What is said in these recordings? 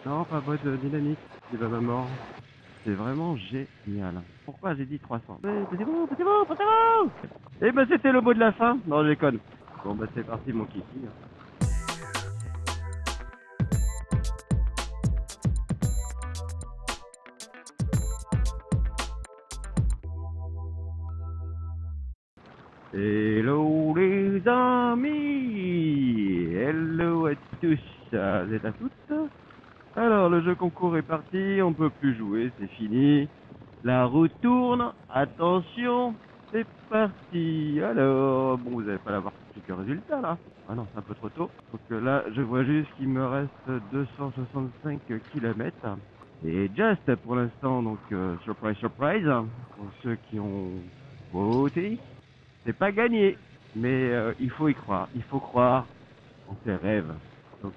Non, pas boîte dynamique, il va ma mort. C'est vraiment génial. Pourquoi j'ai dit 300? Poussez-vous, poussez-vous, poussez-vous. Eh ben c'était le mot de la fin. Non, je déconne. Bon bah c'est parti mon kiki. Hello les amis. Hello à tous et à toutes. Alors le jeu concours est parti, on peut plus jouer, c'est fini. La roue tourne, attention, c'est parti. Alors, bon, vous n'allez pas l'avoir quelques résultats là. Ah non, c'est un peu trop tôt. Donc là, je vois juste qu'il me reste 265 km. Et just pour l'instant, donc surprise, surprise, pour ceux qui ont voté, c'est pas gagné. Mais il faut y croire, il faut croire en ses rêves. Donc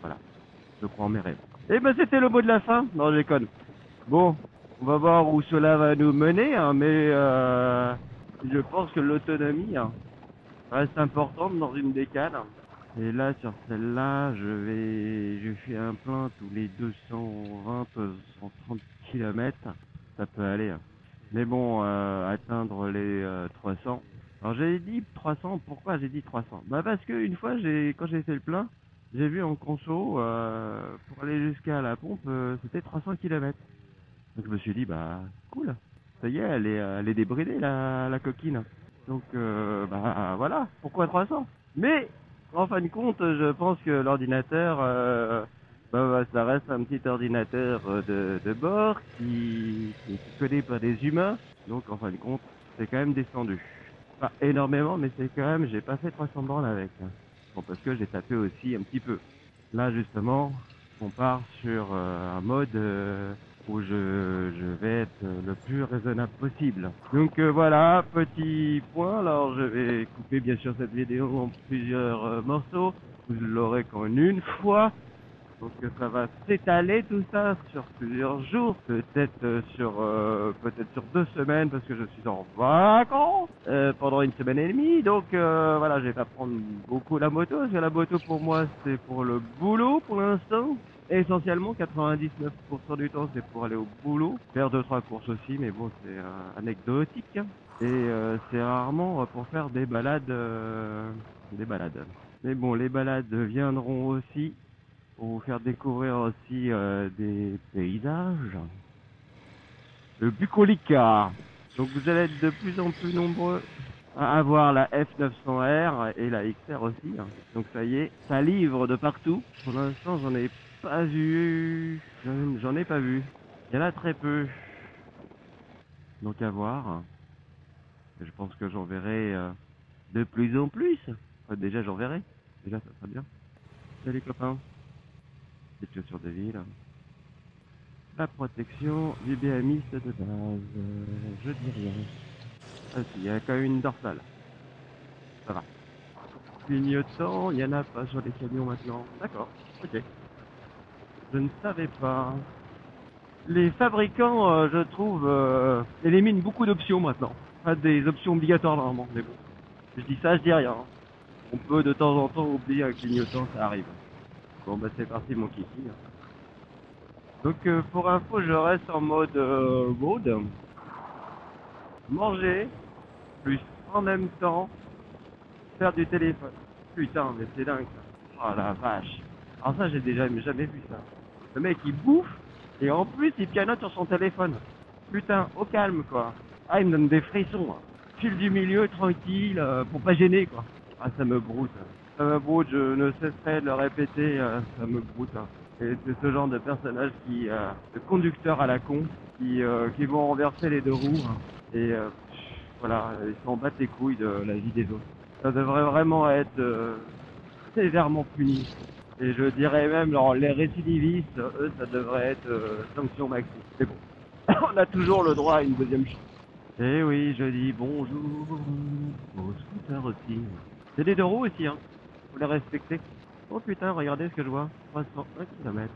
voilà, je crois en mes rêves. Et ben c'était le mot de la fin. Non, je déconne. Bon, on va voir où cela va nous mener, hein, mais je pense que l'autonomie reste importante dans une décale. Et là, sur celle-là, je fais un plein tous les 220, 130 km. Ça peut aller, hein. Mais bon, atteindre les 300. Alors j'ai dit 300, pourquoi j'ai dit 300? Bah parce que une fois, quand j'ai fait le plein, j'ai vu en conso, pour aller jusqu'à la pompe, c'était 300 km. Donc je me suis dit, bah cool, ça y est, elle est débridée la coquine. Donc bah voilà, pourquoi 300? Mais en fin de compte, je pense que l'ordinateur, ça reste un petit ordinateur de bord qui est codé par des humains. Donc en fin de compte, c'est quand même descendu. Pas énormément, mais c'est quand même, j'ai pas fait 300 bornes avec, hein. Bon, parce que j'ai tapé aussi un petit peu. Là justement, on part sur un mode où je vais être le plus raisonnable possible. Donc voilà, petit point. Alors je vais couper bien sûr cette vidéo en plusieurs morceaux. Vous l'aurez qu'en une fois. Donc ça va s'étaler tout ça sur plusieurs jours, peut-être sur 2 semaines parce que je suis en vacances pendant une semaine et demie. Donc voilà, je vais pas prendre beaucoup la moto parce que la moto pour moi c'est pour le boulot pour l'instant. Essentiellement 99% du temps c'est pour aller au boulot, faire 2-3 courses aussi, mais bon c'est anecdotique. Et c'est rarement pour faire des balades, des balades. Mais bon, les balades viendront aussi pour vous faire découvrir aussi des paysages. Le bucolique. Donc vous allez être de plus en plus nombreux à avoir la F900R et la XR aussi, hein. Donc ça y est, ça livre de partout. Pour l'instant, j'en ai pas vu. J'en ai pas vu. Il y en a très peu. Donc à voir. Je pense que j'en verrai de plus en plus. Enfin, déjà, j'en verrai. Déjà, ça sera bien. Salut copains. Des chaussures de ville. La protection du BMiste de base. Je dis rien. Ah si, il y a quand même une dorsale. Ça va. Clignotant, il n'y en a pas sur les camions maintenant. D'accord, ok. Je ne savais pas. Les fabricants, je trouve, éliminent beaucoup d'options maintenant. Pas des options obligatoires normalement, mais bon. Je dis ça, je dis rien. On peut de temps en temps oublier un clignotant, ça arrive. Bon bah c'est parti mon kiki. Donc pour info, je reste en mode mode. Manger, plus en même temps faire du téléphone. Putain, mais c'est dingue ça. Oh la vache. Alors ça, j'ai déjà jamais vu ça. Le mec, il bouffe et en plus, il pianote sur son téléphone. Putain, au calme quoi. Ah, il me donne des frissons, hein. File du milieu, tranquille, pour pas gêner quoi. Ah, ça me broute. Ça me broute, je ne cesserai de le répéter, ça me broute, hein. Et c'est ce genre de personnage de conducteur à la con, qui vont renverser les deux roues, hein. Et voilà, ils s'en battent les couilles de la vie des autres. Ça devrait vraiment être sévèrement puni. Et je dirais même, alors, les récidivistes, eux, ça devrait être sanction maxi. Mais bon, on a toujours le droit à une deuxième chance. Et oui, je dis bonjour aux scooters aussi. C'est des deux roues aussi, hein. Faut les respecter. Oh putain, regardez ce que je vois. 301 km.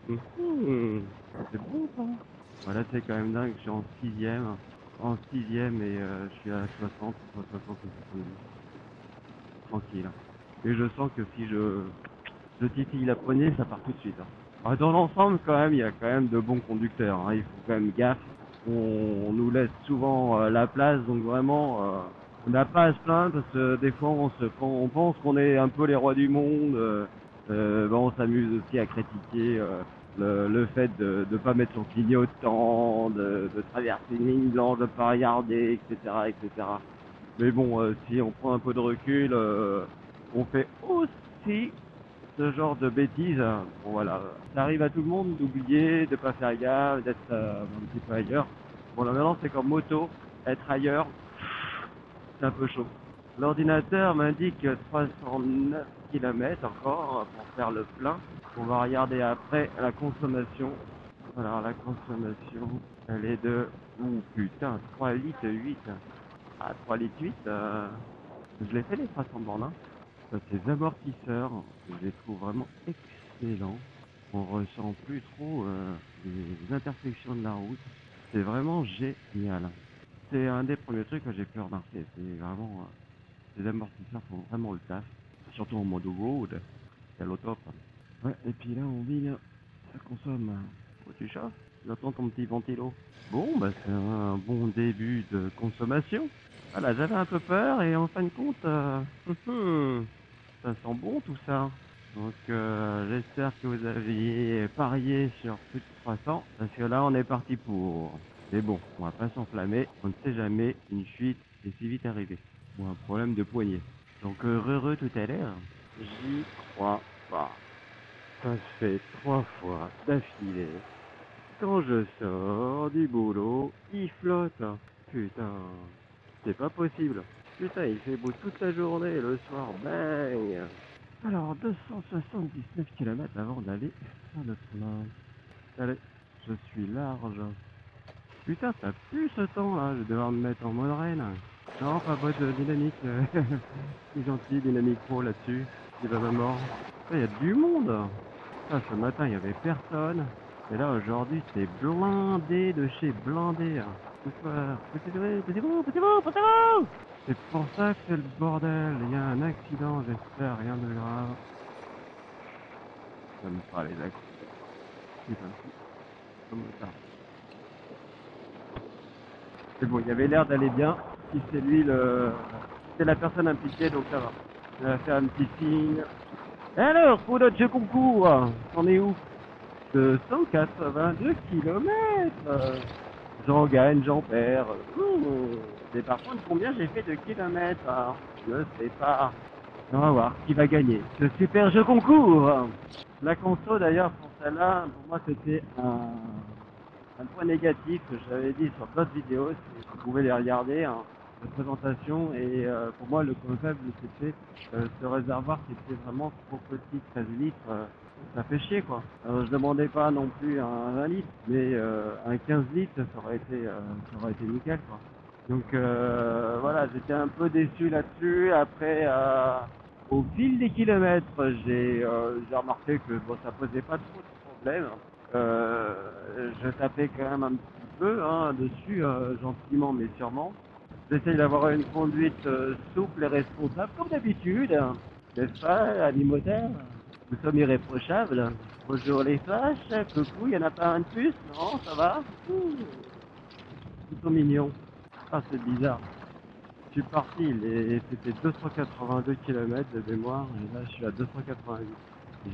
C'est bon ça. Voilà, c'est quand même dingue, je suis en sixième. En sixième et je suis à 60, entre 60 et 70. Tranquille. Et je sens que si je je titille la poignée, ça part tout de suite. Hein. Alors, dans l'ensemble, quand même, il y a quand même de bons conducteurs. Hein. Il faut quand même gaffe. On nous laisse souvent la place, donc vraiment, on n'a pas à se plaindre parce que des fois, on pense qu'on est un peu les rois du monde. On s'amuse aussi à critiquer le fait de ne pas mettre son clignotant, de traverser une ligne blanche, de ne pas regarder, etc., etc. Mais bon, si on prend un peu de recul, on fait aussi ce genre de bêtises. Bon voilà, ça arrive à tout le monde d'oublier, de pas faire gaffe, d'être un petit peu ailleurs. Bon là maintenant c'est comme moto, être ailleurs, c'est un peu chaud. L'ordinateur m'indique 309 km encore pour faire le plein. On va regarder après la consommation. Alors la consommation, elle est de... Ouh putain, 3 litres 8. Ah 3 litres 8, je l'ai fait les 300 bornes. Hein. Ces amortisseurs, je les trouve vraiment excellents. On ressent plus trop les intersections de la route. C'est vraiment génial. C'est un des premiers trucs que j'ai pu remarquer. C'est vraiment les amortisseurs font vraiment le taf. Surtout en mode road. C'est au top. Ouais, et puis là en ville, ça consomme. Oh, tu chauffes? J'entends ton petit ventilo. Bon, bah c'est un bon début de consommation. Voilà, j'avais un peu peur et en fin de compte, ça sent bon tout ça. Donc j'espère que vous aviez parié sur plus de 300 parce que là on est parti pour. Mais bon, on va pas s'enflammer, on ne sait jamais, une fuite est si vite arrivée. Ou un problème de poignée. Donc heureux tout à l'heure, j'y crois pas. Ça se fait 3 fois d'affilée. Quand je sors du boulot, il flotte. Putain, c'est pas possible. Putain, il fait beau toute la journée et le soir, bang. Alors, 279 km avant d'aller faire le plein. Allez, je suis large. Putain, ça pue ce temps là, je vais devoir me mettre en mode reine. Non, pas mode dynamique. C'est gentil, dynamique pro là-dessus. Il va ma mort. Il y a du monde. Ah, ce matin, il y avait personne. Et là, aujourd'hui, c'est blindé de chez blindé. Poussez-vous. C'est pour ça que c'est le bordel. Il y a un accident, j'espère, rien de grave. J'aime pas les accidents. Putain, comme ça. Mais bon, il avait l'air d'aller bien. Si c'est lui c'est la personne impliquée, donc ça va. Il va faire un petit signe. Et alors, pour notre jeu concours, on est où? De 182 km. J'en gagne, j'en perds. Mais par contre, combien j'ai fait de kilomètres? Je ne sais pas. On va voir qui va gagner. Ce super jeu concours. La conso, d'ailleurs, pour celle-là, pour moi, c'était un point négatif que j'avais dit sur d'autres vidéos. Vous pouvez les regarder, hein, de présentation. Et pour moi, le concept, c'était ce réservoir qui était vraiment trop petit, 13 litres. Ça fait chier, quoi. Je demandais pas non plus un 20 litres, mais un 15 litres, ça aurait été nickel, quoi. Donc voilà, j'étais un peu déçu là-dessus. Après, au fil des kilomètres, j'ai remarqué que bon, ça posait pas trop de problème. Euh, je tapais quand même un petit peu hein, dessus, gentiment mais sûrement. J'essaye d'avoir une conduite souple et responsable, comme d'habitude, hein. N'est-ce pas, ami moteur? Nous sommes irréprochables. Bonjour les flashs, coucou, y en a pas un de plus? Non, ça va? Ouh, ils sont mignons. Ah, c'est bizarre. Je suis parti, c'était 282 km de mémoire, et là je suis à 288.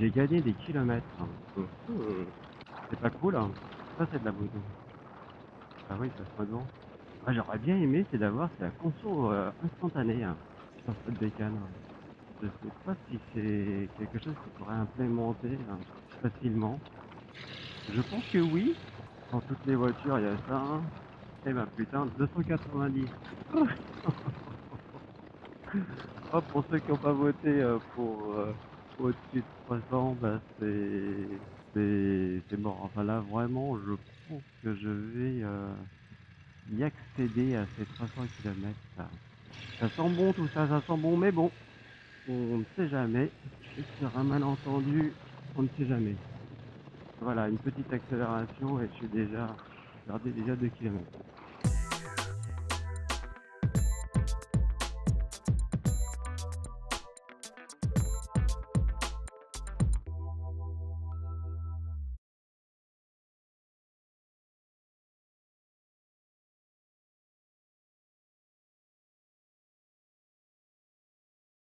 J'ai gagné des kilomètres. Hein. C'est pas cool, hein. Ça c'est de la moto. Ah oui, ça se passe bon. Ah, j'aurais bien aimé, c'est d'avoir la conso instantanée hein, sur cette bécane. Je sais pas si c'est quelque chose qui pourrait implémenter hein, facilement. Je pense que oui. Dans toutes les voitures, il y a ça. Hein. Eh ben putain, 290. Oh, pour ceux qui n'ont pas voté pour au-dessus de 300, bah c'est mort. Enfin là, vraiment, je pense que je vais y accéder à ces 300 km. Ça sent bon tout ça, ça sent bon, mais bon, on ne sait jamais. Et sur un malentendu, on ne sait jamais. Voilà, une petite accélération et je suis déjà perdu déjà 2 km.